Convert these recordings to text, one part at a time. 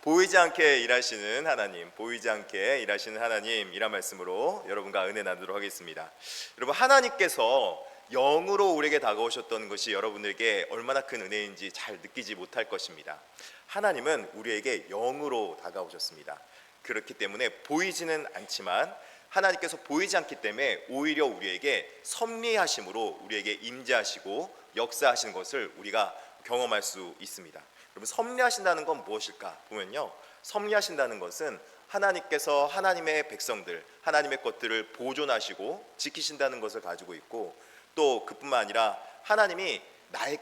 보이지 않게 일하시는 하나님, 보이지 않게 일하시는 하나님이란 말씀으로 여러분과 은혜 나누도록 하겠습니다. 여러분, 하나님께서 영으로 우리에게 다가오셨던 것이 여러분에게 얼마나 큰 은혜인지 잘 느끼지 못할 것입니다. 하나님은 우리에게 영으로 다가오셨습니다. 그렇기 때문에 보이지는 않지만 하나님께서 보이지 않기 때문에 오히려 우리에게 섭리하심으로 우리에게 임재하시고 역사하시는 것을 우리가 경험할 수 있습니다. 여러분, 섭리하신다는 건 무엇일까 보면요, 섭리하신다는 것은 하나님께서 하나님의 백성들, 하나님의 것들을 보존하시고 지키신다는 것을 가지고 있고, 또 그뿐만 아니라 하나님이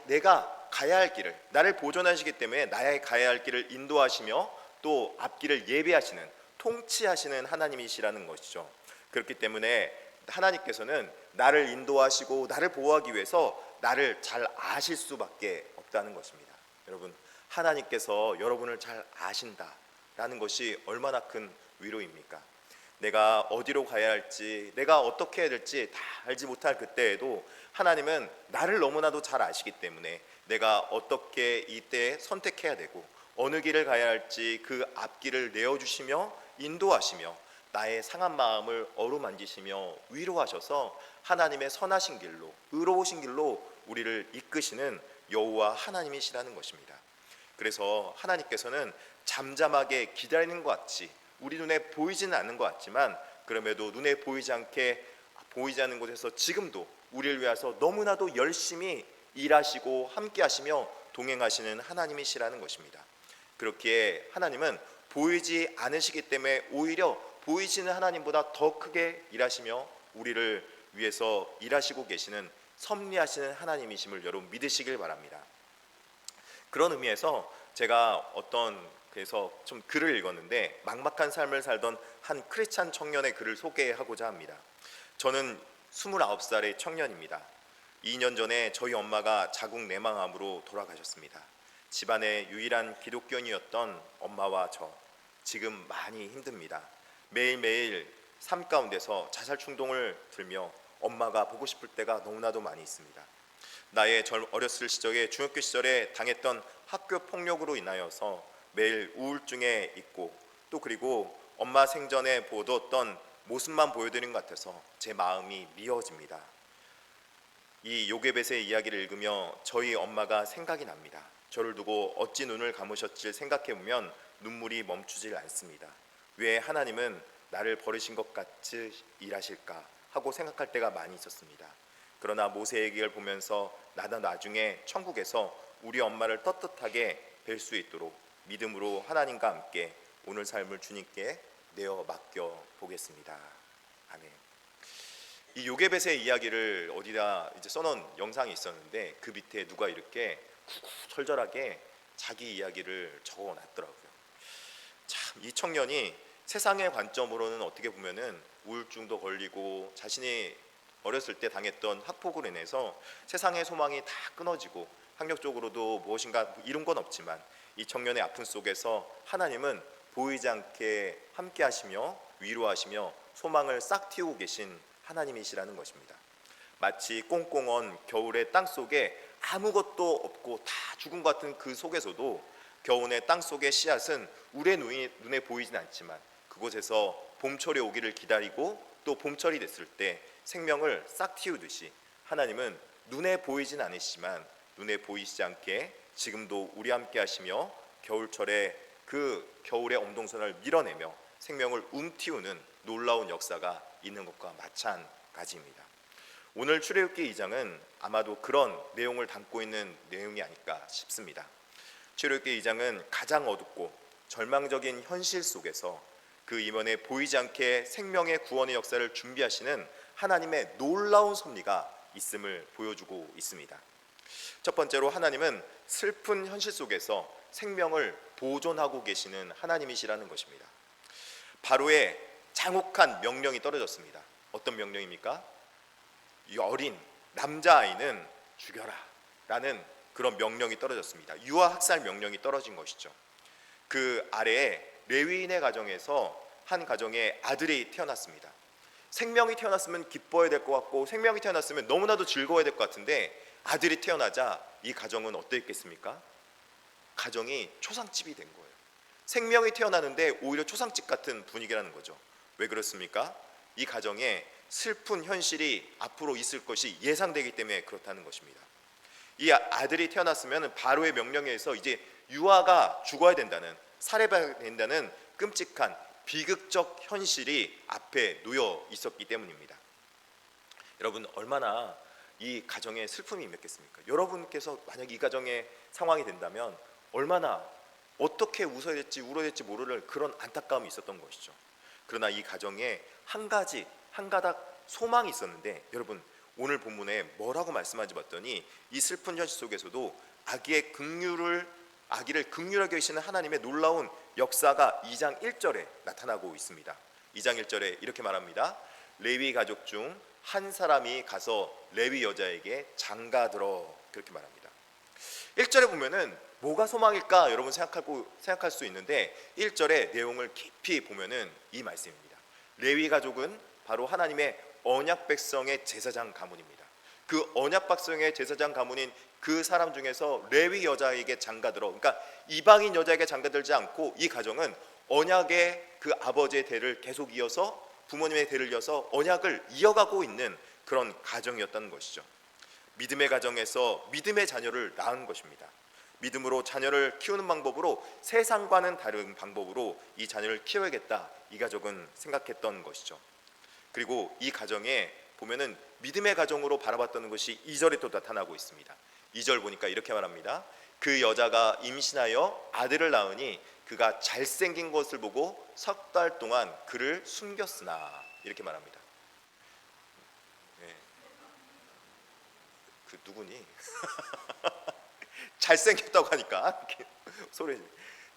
내가 가야 할 길을, 나를 보존하시기 때문에 나의 가야 할 길을 인도하시며 또 앞길을 예비하시는, 통치하시는 하나님이시라는 것이죠. 그렇기 때문에 하나님께서는 나를 인도하시고 나를 보호하기 위해서 나를 잘 아실 수밖에 없다는 것입니다. 여러분, 하나님께서 여러분을 잘 아신다라는 것이 얼마나 큰 위로입니까? 내가 어디로 가야 할지, 내가 어떻게 해야 될지 다 알지 못할 그때에도 하나님은 나를 너무나도 잘 아시기 때문에 내가 어떻게 이때 선택해야 되고 어느 길을 가야 할지 그 앞길을 내어주시며 인도하시며 나의 상한 마음을 어루만지시며 위로하셔서 하나님의 선하신 길로, 의로우신 길로 우리를 이끄시는 여호와 하나님이시라는 것입니다. 그래서 하나님께서는 잠잠하게 기다리는 것 같이, 우리 눈에 보이지는 않는 것 같지만 그럼에도 눈에 보이지 않는 곳에서 지금도 우리를 위해서 너무나도 열심히 일하시고 함께 하시며 동행하시는 하나님이시라는 것입니다. 그렇기에 하나님은 보이지 않으시기 때문에 오히려 보이시는 하나님보다 더 크게 일하시며 우리를 위해서 일하시고 계시는 섭리하시는 하나님이심을 여러분 믿으시길 바랍니다. 그런 의미에서 제가 그래서 좀 글을 읽었는데, 막막한 삶을 살던 한 크리스찬 청년의 글을 소개하고자 합니다. 저는 29살의 청년입니다. 2년 전에 저희 엄마가 자궁 내망암으로 돌아가셨습니다. 집안의 유일한 기독교인이었던 엄마와 저, 지금 많이 힘듭니다. 매일매일 삶 가운데서 자살 충동을 들며 엄마가 보고 싶을 때가 너무나도 많이 있습니다. 나의 어렸을 시절에, 중학교 시절에 당했던 학교 폭력으로 인하여서 매일 우울증에 있고, 또 그리고 엄마 생전에 보던 모습만 보여드리는 것 같아서 제 마음이 미어집니다. 이 요게벳의 이야기를 읽으며 저희 엄마가 생각이 납니다. 저를 두고 어찌 눈을 감으셨지 생각해보면 눈물이 멈추질 않습니다. 왜 하나님은 나를 버리신 것 같이 일하실까 하고 생각할 때가 많이 있었습니다. 그러나 모세의 길을 보면서 나도 나중에 천국에서 우리 엄마를 떳떳하게 뵐 수 있도록 믿음으로 하나님과 함께 오늘 삶을 주님께 내어 맡겨 보겠습니다. 아멘. 이 요게벳의 이야기를 어디다 이제 써놓은 영상이 있었는데, 그 밑에 누가 이렇게 구구절절하게 자기 이야기를 적어놨더라고요. 참, 이 청년이 세상의 관점으로는 어떻게 보면은 우울증도 걸리고 자신이 어렸을 때 당했던 학폭으로 인해서 세상의 소망이 다 끊어지고 학력적으로도 무엇인가 이룬 건 없지만, 이 청년의 아픔 속에서 하나님은 보이지 않게 함께 하시며 위로하시며 소망을 싹 틔우고 계신 하나님이시라는 것입니다. 마치 꽁꽁언 겨울의 땅 속에 아무것도 없고 다 죽은 것 같은 그 속에서도 겨울의 땅 속의 씨앗은 우리의 눈에 보이진 않지만 그곳에서 봄철이 오기를 기다리고, 또 봄철이 됐을 때 생명을 싹 틔우듯이 하나님은 눈에 보이진 않으시지만 눈에 보이시지 않게 지금도 우리 함께 하시며 겨울철에 그 겨울의 엄동선을 밀어내며 생명을 움틔우는 놀라운 역사가 있는 것과 마찬가지입니다. 오늘 출애굽기 2장은 아마도 그런 내용을 담고 있는 내용이 아닐까 싶습니다. 출애굽기 2장은 가장 어둡고 절망적인 현실 속에서 그 이면에 보이지 않게 생명의 구원의 역사를 준비하시는 하나님의 놀라운 섭리가 있음을 보여주고 있습니다. 첫 번째로 하나님은 슬픈 현실 속에서 생명을 보존하고 계시는 하나님이시라는 것입니다. 바로의 장혹한 명령이 떨어졌습니다. 어떤 명령입니까? 이 어린 남자아이는 죽여라 라는 그런 명령이 떨어졌습니다. 유아학살 명령이 떨어진 것이죠. 그 아래에 레위인의 가정에서 한 가정에 아들이 태어났습니다. 생명이 태어났으면 기뻐해야 될 것 같고, 생명이 태어났으면 너무나도 즐거워야 될 것 같은데, 아들이 태어나자 이 가정은 어땠겠습니까? 가정이 초상집이 된 거예요. 생명이 태어나는데 오히려 초상집 같은 분위기라는 거죠. 왜 그렇습니까? 이 가정에 슬픈 현실이 앞으로 있을 것이 예상되기 때문에 그렇다는 것입니다. 이 아들이 태어났으면 바로의 명령에 의해서 이제 유아가 죽어야 된다는, 살해가 된다는 끔찍한 비극적 현실이 앞에 놓여 있었기 때문입니다. 여러분, 얼마나 이 가정에 슬픔이 임했겠습니까? 여러분께서 만약 이 가정의 상황이 된다면 얼마나 어떻게 웃어야 될지 울어야 될지 모를 그런 안타까움이 있었던 것이죠. 그러나 이 가정에 한 가닥 소망이 있었는데, 여러분 오늘 본문에 뭐라고 말씀하지 봤더니 이 슬픈 현실 속에서도 아기를 긍휼하게 여기시는 하나님의 놀라운 역사가 2장 1절에 나타나고 있습니다. 2장 1절에 이렇게 말합니다. 레위 가족 중 한 사람이 가서 레위 여자에게 장가들어, 그렇게 말합니다. 1절에 보면은 뭐가 소망일까 여러분 생각할 수 있는데, 1절의 내용을 깊이 보면은 이 말씀입니다. 레위 가족은 바로 하나님의 언약 백성의 제사장 가문입니다. 그 언약 백성의 제사장 가문인 그 사람 중에서 레위 여자에게 장가들어, 그러니까 이방인 여자에게 장가들지 않고 이 가정은 언약의 그 아버지의 대를 계속 이어서, 부모님의 대를 이어서 언약을 이어가고 있는 그런 가정이었다는 것이죠. 믿음의 가정에서 믿음의 자녀를 낳은 것입니다. 믿음으로 자녀를 키우는 방법으로, 세상과는 다른 방법으로 이 자녀를 키워야겠다, 이 가족은 생각했던 것이죠. 그리고 이 가정에 보면은 믿음의 가정으로 바라봤던 것이 2절에 또 나타나고 있습니다. 2절 보니까 이렇게 말합니다. 그 여자가 임신하여 아들을 낳으니 그가 잘생긴 것을 보고 석 달 동안 그를 숨겼으나, 이렇게 말합니다. 네. 그 누구니? 잘생겼다고 하니까 소리.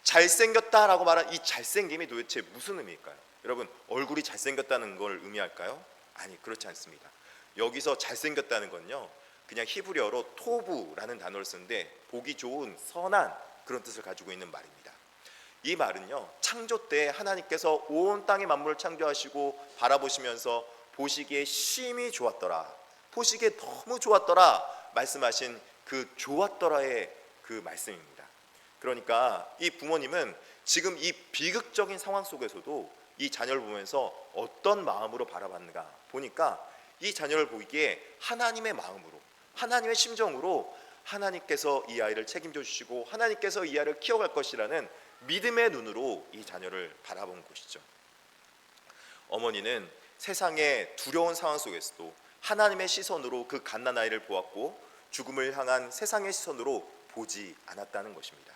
잘생겼다라고 말한 이 잘생김이 도대체 무슨 의미일까요? 여러분, 얼굴이 잘생겼다는 걸 의미할까요? 아니, 그렇지 않습니다. 여기서 잘생겼다는 건요, 그냥 히브리어로 토부라는 단어를 쓰는데 보기 좋은, 선한 그런 뜻을 가지고 있는 말입니다. 이 말은요, 창조 때 하나님께서 온 땅의 만물을 창조하시고 바라보시면서 보시기에 심히 좋았더라, 보시기에 너무 좋았더라 말씀하신 그 좋았더라의 그 말씀입니다. 그러니까 이 부모님은 지금 이 비극적인 상황 속에서도 이 자녀를 보면서 어떤 마음으로 바라봤는가 보니까, 이 자녀를 보기에 하나님의 마음으로, 하나님의 심정으로 하나님께서 이 아이를 책임져 주시고 하나님께서 이 아이를 키워갈 것이라는 믿음의 눈으로 이 자녀를 바라본 것이죠. 어머니는 세상의 두려운 상황 속에서도 하나님의 시선으로 그 갓난아이를 보았고 죽음을 향한 세상의 시선으로 보지 않았다는 것입니다.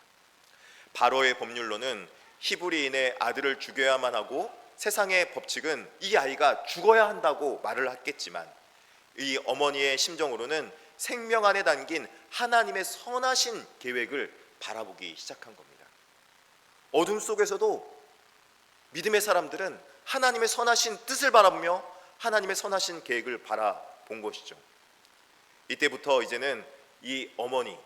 바로의 법률로는 히브리인의 아들을 죽여야만 하고, 세상의 법칙은 이 아이가 죽어야 한다고 말을 했겠지만, 이 어머니의 심정으로는 생명 안에 담긴 하나님의 선하신 계획을 바라보기 시작한 겁니다. 어둠 속에서도 믿음의 사람들은 하나님의 선하신 뜻을 바라보며 하나님의 선하신 계획을 바라본 것이죠. 이때부터 이제는 이 어머니,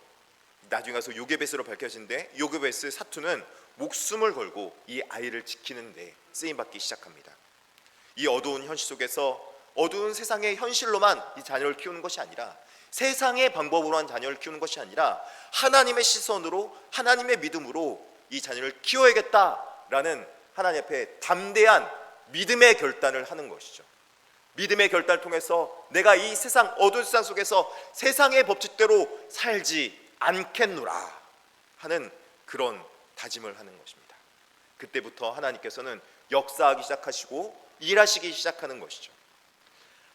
나중에 가서 요게베스로 밝혀진데, 요게베스 사투는 목숨을 걸고 이 아이를 지키는 데 쓰임받기 시작합니다. 이 어두운 현실 속에서, 어두운 세상의 현실로만 이 자녀를 키우는 것이 아니라, 세상의 방법으로만 자녀를 키우는 것이 아니라 하나님의 시선으로, 하나님의 믿음으로 이 자녀를 키워야겠다라는 하나님 앞에 담대한 믿음의 결단을 하는 것이죠. 믿음의 결단을 통해서 내가 이 세상, 어두운 세상 속에서 세상의 법칙대로 살지 않겠노라 하는 그런 다짐을 하는 것입니다. 그때부터 하나님께서는 역사하기 시작하시고 일하시기 시작하는 것이죠.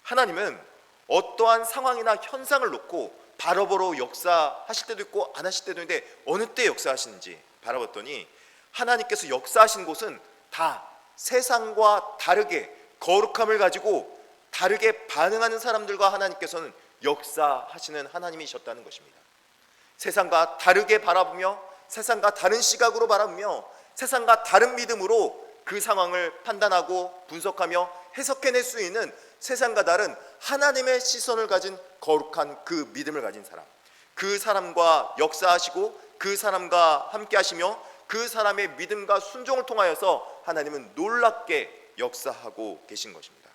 하나님은 어떠한 상황이나 현상을 놓고 바로바로 역사하실 때도 있고 안 하실 때도 있는데, 어느 때 역사하시는지 바라봤더니 하나님께서 역사하신 곳은 다 세상과 다르게 거룩함을 가지고 다르게 반응하는 사람들과 하나님께서는 역사하시는 하나님이셨다는 것입니다. 세상과 다르게 바라보며, 세상과 다른 시각으로 바라보며, 세상과 다른 믿음으로 그 상황을 판단하고 분석하며 해석해낼 수 있는 세상과 다른 하나님의 시선을 가진 거룩한 그 믿음을 가진 사람, 그 사람과 역사하시고 그 사람과 함께 하시며 그 사람의 믿음과 순종을 통하여서 하나님은 놀랍게 역사하고 계신 것입니다.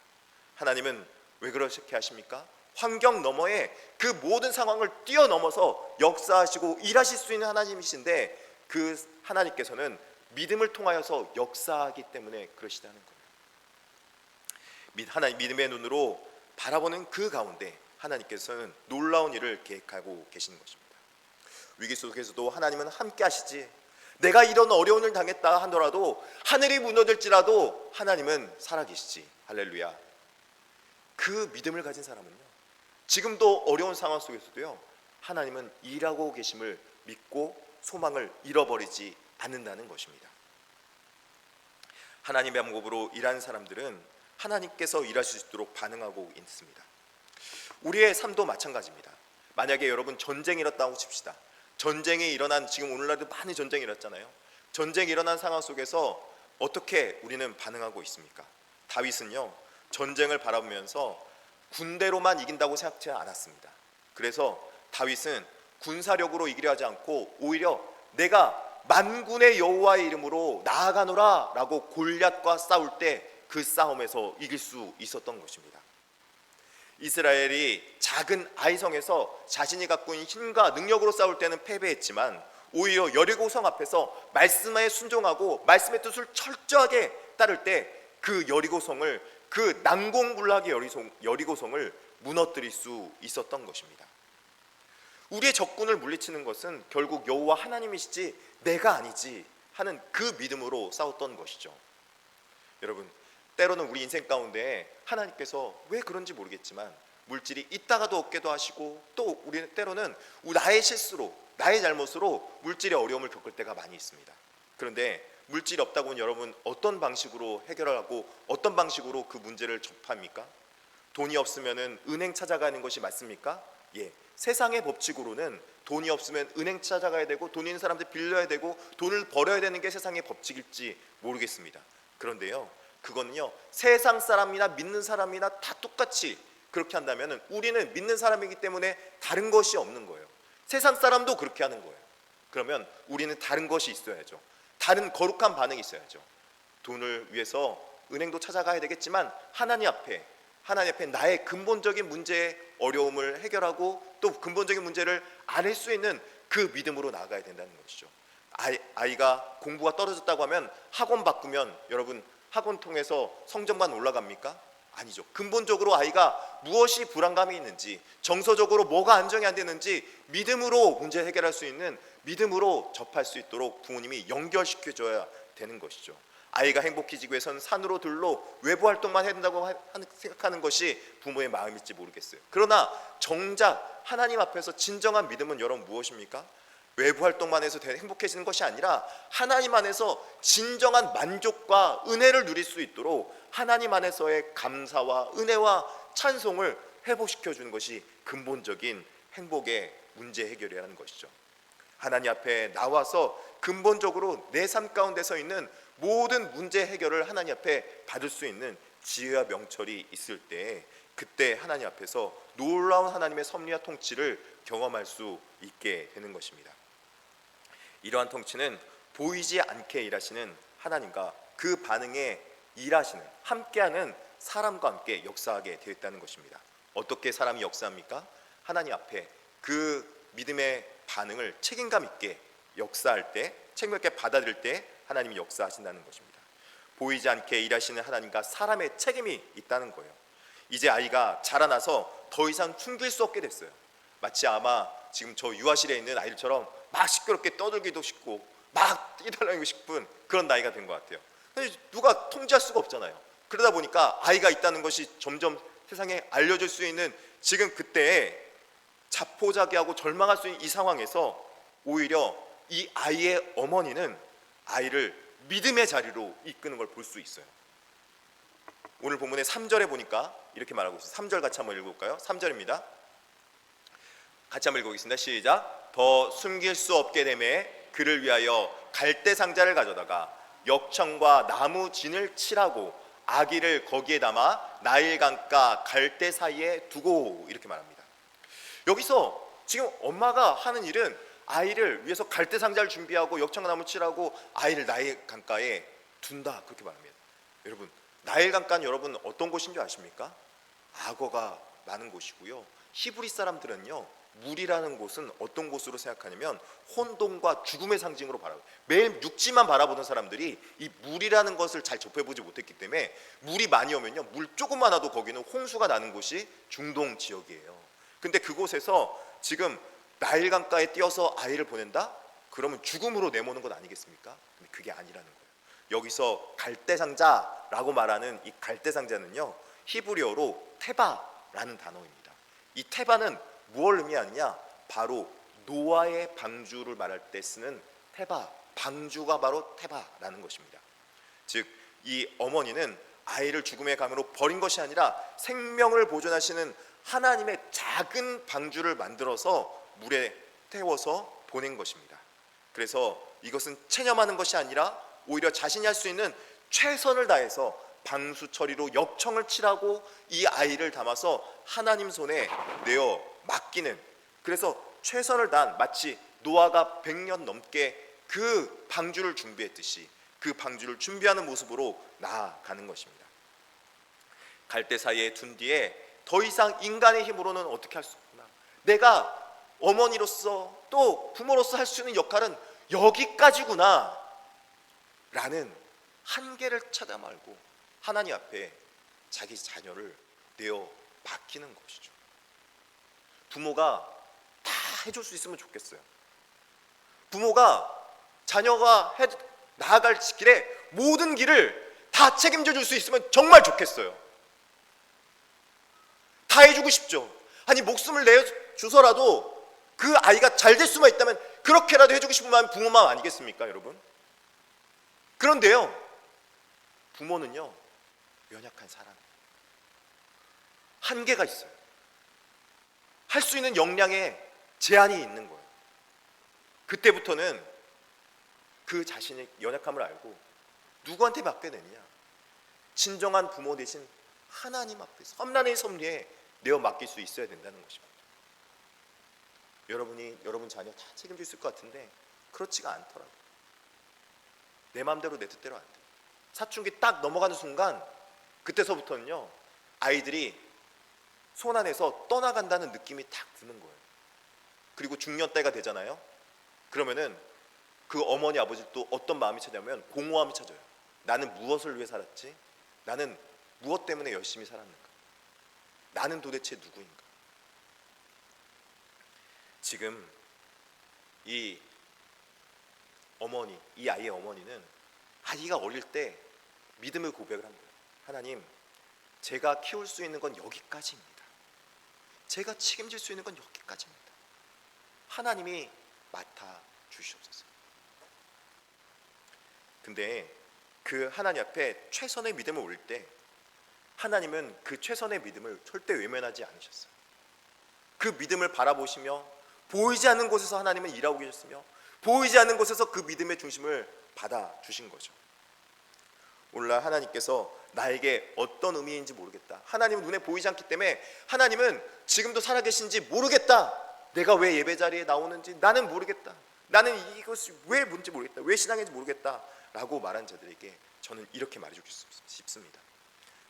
하나님은 왜 그렇게 하십니까? 환경 너머에 그 모든 상황을 뛰어넘어서 역사하시고 일하실 수 있는 하나님이신데, 그 하나님께서는 믿음을 통하여서 역사하기 때문에 그러시다는 거예요. 하나님 믿음의 눈으로 바라보는 그 가운데 하나님께서는 놀라운 일을 계획하고 계시는 것입니다. 위기 속에서도 하나님은 함께 하시지. 내가 이런 어려운 일 당했다 하더라도, 하늘이 무너질지라도 하나님은 살아계시지. 할렐루야. 그 믿음을 가진 사람은요, 지금도 어려운 상황 속에서도요, 하나님은 일하고 계심을 믿고 소망을 잃어버리지 않는다는 것입니다. 하나님의 방법으로 일하는 사람들은 하나님께서 일하실 수 있도록 반응하고 있습니다. 우리의 삶도 마찬가지입니다. 만약에 여러분 전쟁이 일어났다고 칩시다. 전쟁이 일어난, 지금 오늘날도 많이 전쟁이 일어났잖아요. 전쟁이 일어난 상황 속에서 어떻게 우리는 반응하고 있습니까? 다윗은요, 전쟁을 바라보면서 군대로만 이긴다고 생각하지 않았습니다. 그래서 다윗은 군사력으로 이기려 하지 않고 오히려 내가 만군의 여호와의 이름으로 나아가노라 라고 골리앗과 싸울 때 그 싸움에서 이길 수 있었던 것입니다. 이스라엘이 작은 아이성에서 자신이 갖고 있는 힘과 능력으로 싸울 때는 패배했지만, 오히려 여리고성 앞에서 말씀에 순종하고 말씀의 뜻을 철저하게 따를 때 그 여리고성을, 그 난공불락의 여리고성을 무너뜨릴 수 있었던 것입니다. 우리의 적군을 물리치는 것은 결국 여호와 하나님이시지 내가 아니지 하는 그 믿음으로 싸웠던 것이죠. 여러분, 때로는 우리 인생 가운데 하나님께서 왜 그런지 모르겠지만 물질이 있다가도 없게도 하시고, 또 우리는 때로는 나의 실수로, 나의 잘못으로 물질의 어려움을 겪을 때가 많이 있습니다. 그런데 물질이 없다고 하면 여러분 어떤 방식으로 해결하고 어떤 방식으로 그 문제를 접합니까? 돈이 없으면 은행 찾아가는 것이 맞습니까? 예, 세상의 법칙으로는 돈이 없으면 은행 찾아가야 되고 돈 있는 사람들 빌려야 되고 돈을 벌어야 되는 게 세상의 법칙일지 모르겠습니다. 그런데요, 그거는요, 세상 사람이나 믿는 사람이나 다 똑같이 그렇게 한다면 우리는 믿는 사람이기 때문에 다른 것이 없는 거예요. 세상 사람도 그렇게 하는 거예요. 그러면 우리는 다른 것이 있어야죠. 다른 거룩한 반응이 있어야죠. 돈을 위해서 은행도 찾아가야 되겠지만 하나님 앞에 나의 근본적인 문제의 어려움을 해결하고 또 근본적인 문제를 앓을 수 있는 그 믿음으로 나아가야 된다는 것이죠. 아이가 공부가 떨어졌다고 하면 학원 바꾸면 여러분 학원 통해서 성적만 올라갑니까? 아니죠. 근본적으로 아이가 무엇이 불안감이 있는지, 정서적으로 뭐가 안정이 안 되는지 믿음으로 문제 해결할 수 있는, 믿음으로 접할 수 있도록 부모님이 연결시켜줘야 되는 것이죠. 아이가 행복해지기 위해서는 산으로 들로 외부 활동만 해야 된다고 생각하는 것이 부모의 마음일지 모르겠어요. 그러나 정작 하나님 앞에서 진정한 믿음은 여러분 무엇입니까? 외부 활동만 해서 행복해지는 것이 아니라 하나님 안에서 진정한 만족과 은혜를 누릴 수 있도록 하나님 안에서의 감사와 은혜와 찬송을 회복시켜 주는 것이 근본적인 행복의 문제 해결이라는 것이죠. 하나님 앞에 나와서 근본적으로 내 삶 가운데 서 있는 모든 문제 해결을 하나님 앞에 받을 수 있는 지혜와 명철이 있을 때, 그때 하나님 앞에서 놀라운 하나님의 섭리와 통치를 경험할 수 있게 되는 것입니다. 이러한 통치는 보이지 않게 일하시는 하나님과 그 반응에 일하시는, 함께하는 사람과 함께 역사하게 되어 있다는 것입니다. 어떻게 사람이 역사합니까? 하나님 앞에 그 믿음의 반응을 책임감 있게 역사할 때, 책임감 있게 받아들일 때 하나님이 역사하신다는 것입니다. 보이지 않게 일하시는 하나님과 사람의 책임이 있다는 거예요. 이제 아이가 자라나서 더 이상 숨길 수 없게 됐어요. 마치 아마 지금 저 유아실에 있는 아이들처럼 막 시끄럽게 떠들기도 싶고 막 뛰어다니고 싶은 그런 나이가 된 것 같아요. 근데 누가 통제할 수가 없잖아요. 그러다 보니까 아이가 있다는 것이 점점 세상에 알려질 수 있는 지금 그때에 자포자기하고 절망할 수 있는 이 상황에서 오히려 이 아이의 어머니는 아이를 믿음의 자리로 이끄는 걸 볼 수 있어요. 오늘 본문의 3절에 보니까 이렇게 말하고 있어요. 3절 같이 한번 읽어볼까요? 3절입니다. 같이 한번 읽어보겠습니다. 시작. 더 숨길 수 없게 되매 그를 위하여 갈대 상자를 가져다가 역청과 나무 진을 칠하고 아기를 거기에 담아 나일 강가 갈대 사이에 두고, 이렇게 말합니다. 여기서 지금 엄마가 하는 일은 아이를 위해서 갈대 상자를 준비하고 역청과 나무 칠하고 아이를 나일 강가에 둔다, 그렇게 말합니다. 여러분, 나일 강가는 여러분 어떤 곳인 줄 아십니까? 악어가 많은 곳이고요. 히브리 사람들은요 물이라는 곳은 어떤 곳으로 생각하냐면 혼돈과 죽음의 상징으로 바라보고, 매일 육지만 바라보던 사람들이 이 물이라는 것을 잘 접해보지 못했기 때문에 물이 많이 오면요, 물 조금만 와도 거기는 홍수가 나는 곳이 중동 지역이에요. 근데 그곳에서 지금 나일강가에 뛰어서 아이를 보낸다? 그러면 죽음으로 내모는 것 아니겠습니까? 근데 그게 아니라는 거예요. 여기서 갈대상자라고 말하는 이 갈대상자는요, 히브리어로 테바라는 단어입니다. 이 테바는 무엇을 의미하느냐? 바로 노아의 방주를 말할 때 쓰는 테바, 방주가 바로 테바라는 것입니다. 즉, 이 어머니는 아이를 죽음의 감으로 버린 것이 아니라 생명을 보존하시는 하나님의 작은 방주를 만들어서 물에 태워서 보낸 것입니다. 그래서 이것은 체념하는 것이 아니라 오히려 자신이 할 수 있는 최선을 다해서 방수 처리로 역청을 칠하고 이 아이를 담아서 하나님 손에 내어 맡기는, 그래서 최선을 다한, 마치 노아가 100년 넘게 그 방주를 준비했듯이 그 방주를 준비하는 모습으로 나아가는 것입니다. 갈대 사이에 둔 뒤에 더 이상 인간의 힘으로는 어떻게 할 수 없구나, 내가 어머니로서 또 부모로서 할 수 있는 역할은 여기까지구나 라는 한계를 찾아 말고 하나님 앞에 자기 자녀를 내어 맡기는 것이죠. 부모가 다 해줄 수 있으면 좋겠어요. 부모가 자녀가 나아갈 길에 모든 길을 다 책임져 줄 수 있으면 정말 좋겠어요. 다 해주고 싶죠. 아니, 목숨을 내주서라도 그 아이가 잘 될 수만 있다면 그렇게라도 해주고 싶은 마음이 부모 마음 아니겠습니까, 여러분? 그런데요, 부모는요, 연약한 사람이에요. 한계가 있어요. 할 수 있는 역량에 제한이 있는 거예요. 그때부터는 그 자신의 연약함을 알고 누구한테 맡겨내느냐? 진정한 부모 대신 하나님 앞에서 험난의 섭리에 내어 맡길 수 있어야 된다는 것입니다. 여러분이 여러분 자녀 다 책임질 수 있을 것 같은데 그렇지가 않더라고요. 내 마음대로 내 뜻대로 안 돼요. 사춘기 딱 넘어가는 순간 그때서부터는요, 아이들이 손 안에서 떠나간다는 느낌이 딱 드는 거예요. 그리고 중년 때가 되잖아요. 그러면은 그 어머니 아버지 또 어떤 마음이 찾아오면 공허함이 찾아요. 나는 무엇을 위해 살았지? 나는 무엇 때문에 열심히 살았는가? 나는 도대체 누구인가? 지금 이 어머니, 이 아이의 어머니는 아이가 어릴 때 믿음의 고백을 한 거예요. 하나님, 제가 키울 수 있는 건 여기까지입니다. 제가 책임질 수 있는 건 여기까지입니다. 하나님이 맡아 주시옵소서. 근데 그 하나님 앞에 최선의 믿음을 올릴 때 하나님은 그 최선의 믿음을 절대 외면하지 않으셨어요. 그 믿음을 바라보시며 보이지 않는 곳에서 하나님은 일하고 계셨으며 보이지 않는 곳에서 그 믿음의 중심을 받아주신 거죠. 오늘날 하나님께서 나에게 어떤 의미인지 모르겠다, 하나님은 눈에 보이지 않기 때문에 하나님은 지금도 살아계신지 모르겠다, 내가 왜 예배 자리에 나오는지 나는 모르겠다, 나는 이것이 왜 뭔지 모르겠다, 왜 신앙인지 모르겠다 라고 말한 자들에게 저는 이렇게 말해주고 싶습니다.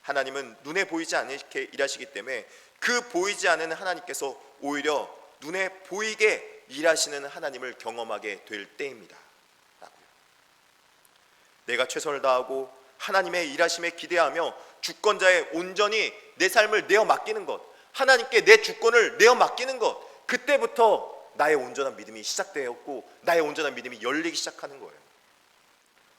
하나님은 눈에 보이지 않게 일하시기 때문에 그 보이지 않는 하나님께서 오히려 눈에 보이게 일하시는 하나님을 경험하게 될 때입니다 라고요. 내가 최선을 다하고 하나님의 일하심에 기대하며 주권자의 온전히 내 삶을 내어 맡기는 것, 하나님께 내 주권을 내어 맡기는 것, 그때부터 나의 온전한 믿음이 시작되었고 나의 온전한 믿음이 열리기 시작하는 거예요.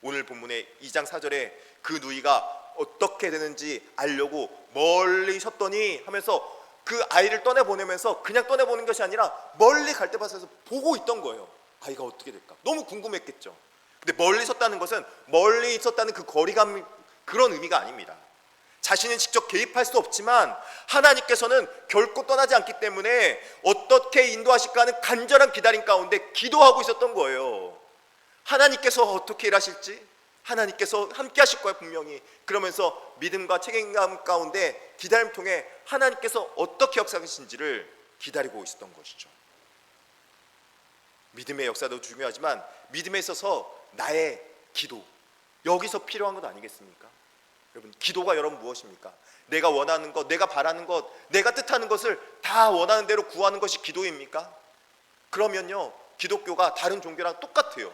오늘 본문의 2장 4절에 그 누이가 어떻게 되는지 알려고 멀리 섰더니 하면서 그 아이를 떠내보내면서 그냥 떠내보는 것이 아니라 멀리 갈대밭에서 보고 있던 거예요. 아이가 어떻게 될까? 너무 궁금했겠죠. 근데 멀리 섰다는 것은 멀리 있었다는 그 거리감, 그런 의미가 아닙니다. 자신은 직접 개입할 수 없지만 하나님께서는 결코 떠나지 않기 때문에 어떻게 인도하실까 하는 간절한 기다림 가운데 기도하고 있었던 거예요. 하나님께서 어떻게 일하실지, 하나님께서 함께 하실 거예요 분명히. 그러면서 믿음과 책임감 가운데 기다림 통해 하나님께서 어떻게 역사하시는지를 기다리고 있었던 것이죠. 믿음의 역사도 중요하지만 믿음에 있어서 나의 기도, 여기서 필요한 것 아니겠습니까? 여러분, 기도가 여러분 무엇입니까? 내가 원하는 것, 내가 바라는 것, 내가 뜻하는 것을 다 원하는 대로 구하는 것이 기도입니까? 그러면요, 기독교가 다른 종교랑 똑같아요.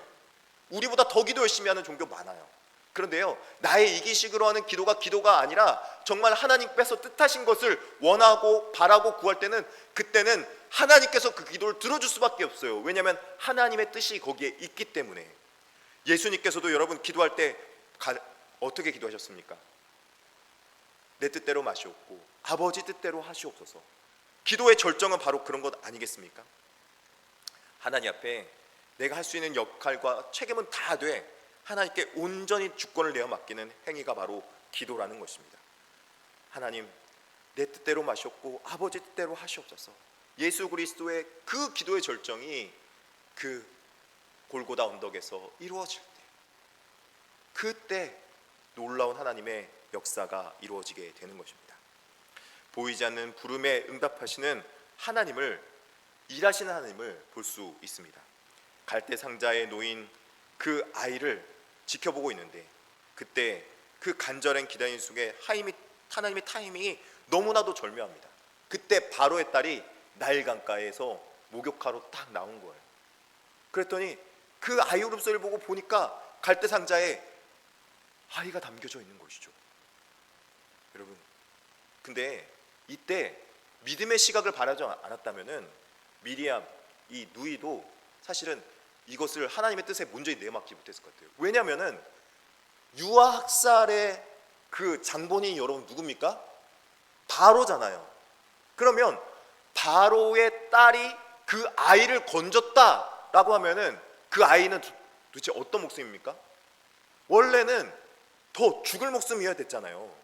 우리보다 더 기도 열심히 하는 종교 많아요. 그런데요, 나의 이기식으로 하는 기도가 아니라 정말 하나님께서 뜻하신 것을 원하고 바라고 구할 때는, 그때는 하나님께서 그 기도를 들어줄 수밖에 없어요. 왜냐하면 하나님의 뜻이 거기에 있기 때문에. 예수님께서도 여러분 기도할 때 어떻게 기도하셨습니까? 내 뜻대로 마시옵고 아버지 뜻대로 하시옵소서. 기도의 절정은 바로 그런 것 아니겠습니까? 하나님 앞에 내가 할 수 있는 역할과 책임은 다 돼 하나님께 온전히 주권을 내어 맡기는 행위가 바로 기도라는 것입니다. 하나님, 내 뜻대로 마시옵고 아버지 뜻대로 하시옵소서. 예수 그리스도의 그 기도의 절정이 그 골고다 언덕에서 이루어질 때, 그때 놀라운 하나님의 역사가 이루어지게 되는 것입니다. 보이지 않는 부름에 응답하시는 하나님을, 일하시는 하나님을 볼 수 있습니다. 갈대 상자에 놓인 그 아이를 지켜보고 있는데, 그때 그 간절한 기다림 속에 하나님의 타이밍이 너무나도 절묘합니다. 그때 바로의 딸이 나일 강가에서 목욕하러 딱 나온 거예요. 그랬더니 그 아이 울음소리를 보고 보니까 갈대 상자에 아이가 담겨져 있는 것이죠. 여러분, 근데 이때 믿음의 시각을 바라지 않았다면은 미리암, 이 누이도 사실은 이것을 하나님의 뜻에 문제에 내막지 못했을 것 같아요. 왜냐하면은 유아 학살의 그 장본인이 여러분 누굽니까? 바로잖아요. 그러면 바로의 딸이 그 아이를 건졌다라고 하면은 그 아이는 도대체 어떤 목숨입니까? 원래는 더 죽을 목숨이어야 됐잖아요.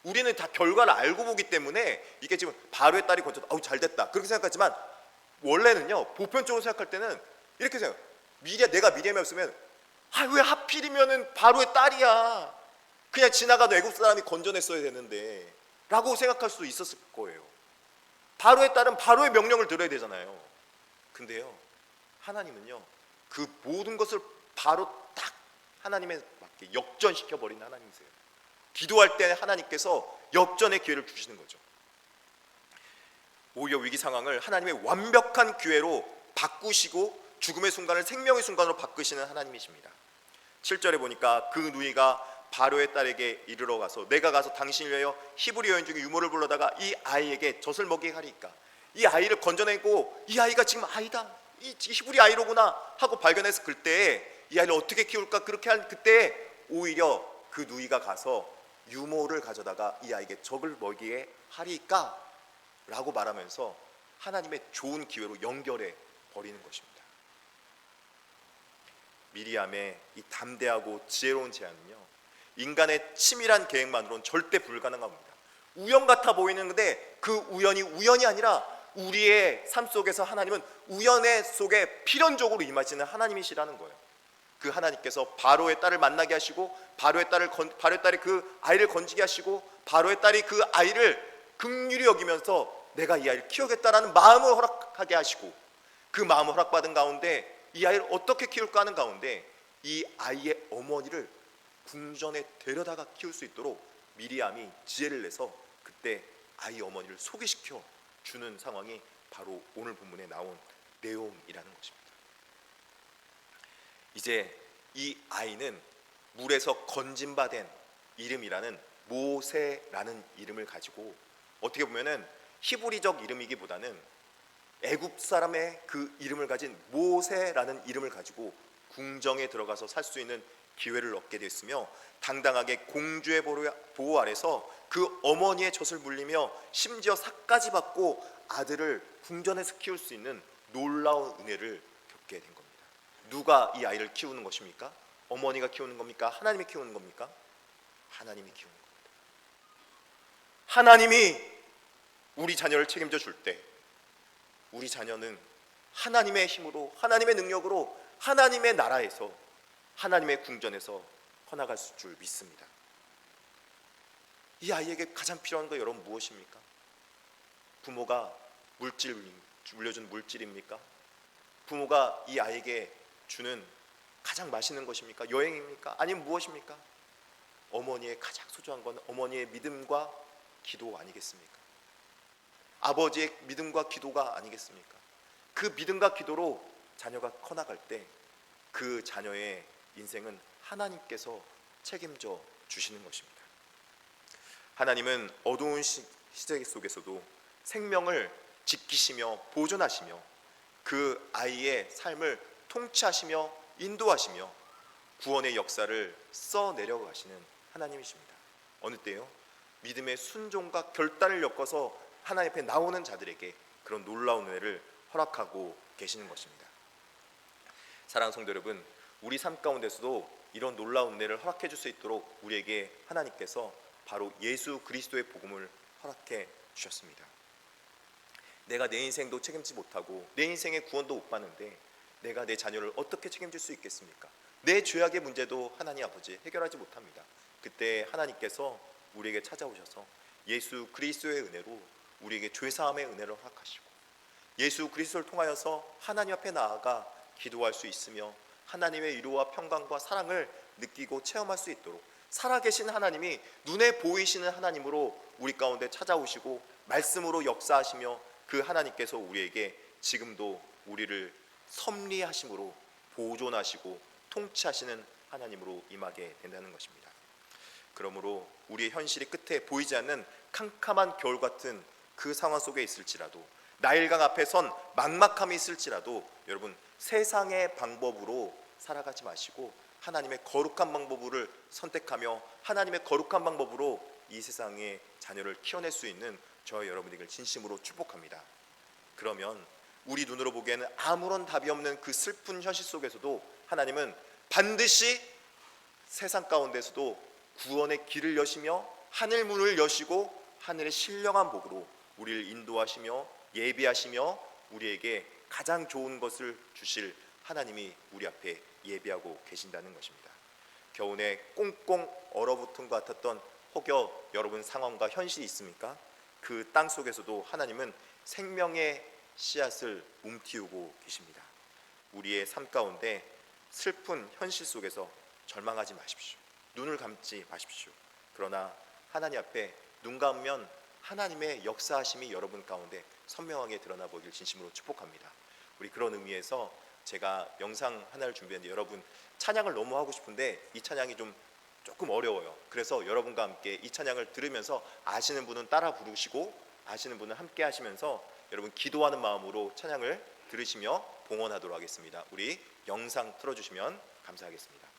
우리는 다 결과를 알고 보기 때문에 이게 지금 바로의 딸이 건졌다, 아우 잘됐다 그렇게 생각하지만, 원래는요, 보편적으로 생각할 때는 이렇게 생각해요. 내가 미리암이었으면 왜 하필이면은 바로의 딸이야, 그냥 지나가도 애국 사람이 건져냈어야 되는데 라고 생각할 수도 있었을 거예요. 바로의 딸은 바로의 명령을 들어야 되잖아요. 근데요, 하나님은요, 그 모든 것을 바로 딱 하나님에 맞게 역전시켜버리는 하나님이세요. 기도할 때 하나님께서 역전의 기회를 주시는 거죠. 오히려 위기 상황을 하나님의 완벽한 기회로 바꾸시고 죽음의 순간을 생명의 순간으로 바꾸시는 하나님이십니다. 7절에 보니까 그 누이가 바로의 딸에게 이르러 가서 내가 가서 당신을 위하여 히브리 여인 중에 유모를 불러다가 이 아이에게 젖을 먹이게 하리까. 이 아이를 건져내고 이 아이가 지금 아이다, 이 히브리 아이로구나 하고 발견했을 그때에 이 아이를 어떻게 키울까, 그렇게 한 그때에 오히려 그 누이가 가서 유모를 가져다가 이 아이에게 젖을 먹이게 하리까 라고 말하면서 하나님의 좋은 기회로 연결해 버리는 것입니다. 미리암의 이 담대하고 지혜로운 제안은요, 인간의 치밀한 계획만으로는 절대 불가능한 겁니다. 우연 같아 보이는데 그 우연이 우연이 아니라 우리의 삶 속에서 하나님은 우연의 속에 필연적으로 임하시는 하나님이시라는 거예요. 그 하나님께서 바로의 딸을 만나게 하시고 바로의 딸이 그 아이를 건지게 하시고 바로의 딸이 그 아이를 긍휼히 여기면서 내가 이 아이를 키우겠다라는 마음을 허락하게 하시고, 그 마음을 허락받은 가운데 이 아이를 어떻게 키울까 하는 가운데 이 아이의 어머니를 궁전에 데려다가 키울 수 있도록 미리암이 지혜를 내서 그때 아이 어머니를 소개시켜 주는 상황이 바로 오늘 본문에 나온 내용이라는 것입니다. 이제 이 아이는 물에서 건진바된 이름이라는 모세라는 이름을 가지고, 어떻게 보면은 히브리적 이름이기보다는 애굽 사람의 그 이름을 가진 모세라는 이름을 가지고 궁정에 들어가서 살 수 있는 기회를 얻게 됐으며, 당당하게 공주의 보호 아래서 그 어머니의 젖을 물리며 심지어 삭까지 받고 아들을 궁전에서 키울 수 있는 놀라운 은혜를 겪게 된 겁니다. 누가 이 아이를 키우는 것입니까? 어머니가 키우는 겁니까? 하나님이 키우는 겁니까? 하나님이 키우는 겁니다. 하나님이 우리 자녀를 책임져 줄 때 우리 자녀는 하나님의 힘으로, 하나님의 능력으로, 하나님의 나라에서, 하나님의 궁전에서 커나갈 줄 믿습니다. 이 아이에게 가장 필요한 거 여러분 무엇입니까? 부모가 물려준 물질입니까? 부모가 이 아이에게 주는 가장 맛있는 것입니까? 여행입니까? 아니면 무엇입니까? 어머니의 가장 소중한 건 어머니의 믿음과 기도 아니겠습니까? 아버지의 믿음과 기도가 아니겠습니까? 그 믿음과 기도로 자녀가 커나갈 때 그 자녀의 인생은 하나님께서 책임져 주시는 것입니다. 하나님은 어두운 시대 속에서도 생명을 지키시며 보존하시며 그 아이의 삶을 통치하시며 인도하시며 구원의 역사를 써내려 가시는 하나님이십니다. 어느 때요? 믿음의 순종과 결단을 엮어서 하나님 앞에 나오는 자들에게 그런 놀라운 은혜를 허락하고 계시는 것입니다. 사랑하는 성도 여러분, 우리 삶 가운데서도 이런 놀라운 은혜를 허락해 줄 수 있도록 우리에게 하나님께서 바로 예수 그리스도의 복음을 허락해 주셨습니다. 내가 내 인생도 책임지지 못하고 내 인생의 구원도 못 받는데 내가 내 자녀를 어떻게 책임질 수 있겠습니까? 내 죄악의 문제도 하나님 아버지 해결하지 못합니다. 그때 하나님께서 우리에게 찾아오셔서 예수 그리스도의 은혜로 우리에게 죄사함의 은혜를 허락하시고 예수 그리스도를 통하여서 하나님 앞에 나아가 기도할 수 있으며 하나님의 위로와 평강과 사랑을 느끼고 체험할 수 있도록 살아계신 하나님이 눈에 보이시는 하나님으로 우리 가운데 찾아오시고 말씀으로 역사하시며 그 하나님께서 우리에게 지금도 우리를 섭리하심으로 보존하시고 통치하시는 하나님으로 임하게 된다는 것입니다. 그러므로 우리의 현실이 끝에 보이지 않는 캄캄한 겨울 같은 그 상황 속에 있을지라도 나일강 앞에 선 막막함이 있을지라도 여러분 세상의 방법으로 살아가지 마시고 하나님의 거룩한 방법을 선택하며 하나님의 거룩한 방법으로 이 세상의 자녀를 키워낼 수 있는 저와 여러분들을 진심으로 축복합니다. 그러면 우리 눈으로 보기에는 아무런 답이 없는 그 슬픈 현실 속에서도 하나님은 반드시 세상 가운데서도 구원의 길을 여시며 하늘 문을 여시고 하늘의 신령한 복으로 우리를 인도하시며 예비하시며 우리에게 가장 좋은 것을 주실 하나님이 우리 앞에 예비하고 계신다는 것입니다. 겨우내 꽁꽁 얼어붙은 것 같았던 혹여 여러분 상황과 현실이 있습니까? 그 땅 속에서도 하나님은 생명의 씨앗을 움틔우고 계십니다. 우리의 삶 가운데 슬픈 현실 속에서 절망하지 마십시오. 눈을 감지 마십시오. 그러나 하나님 앞에 눈 감으면 하나님의 역사하심이 여러분 가운데 선명하게 드러나 보길 진심으로 축복합니다. 우리 그런 의미에서 제가 영상 하나를 준비했는데 여러분 찬양을 너무 하고 싶은데 이 찬양이 조금 어려워요. 그래서 여러분과 함께 이 찬양을 들으면서 아시는 분은 따라 부르시고 아시는 분은 함께 하시면서 여러분 기도하는 마음으로 찬양을 들으시며 봉헌하도록 하겠습니다. 우리 영상 틀어주시면 감사하겠습니다.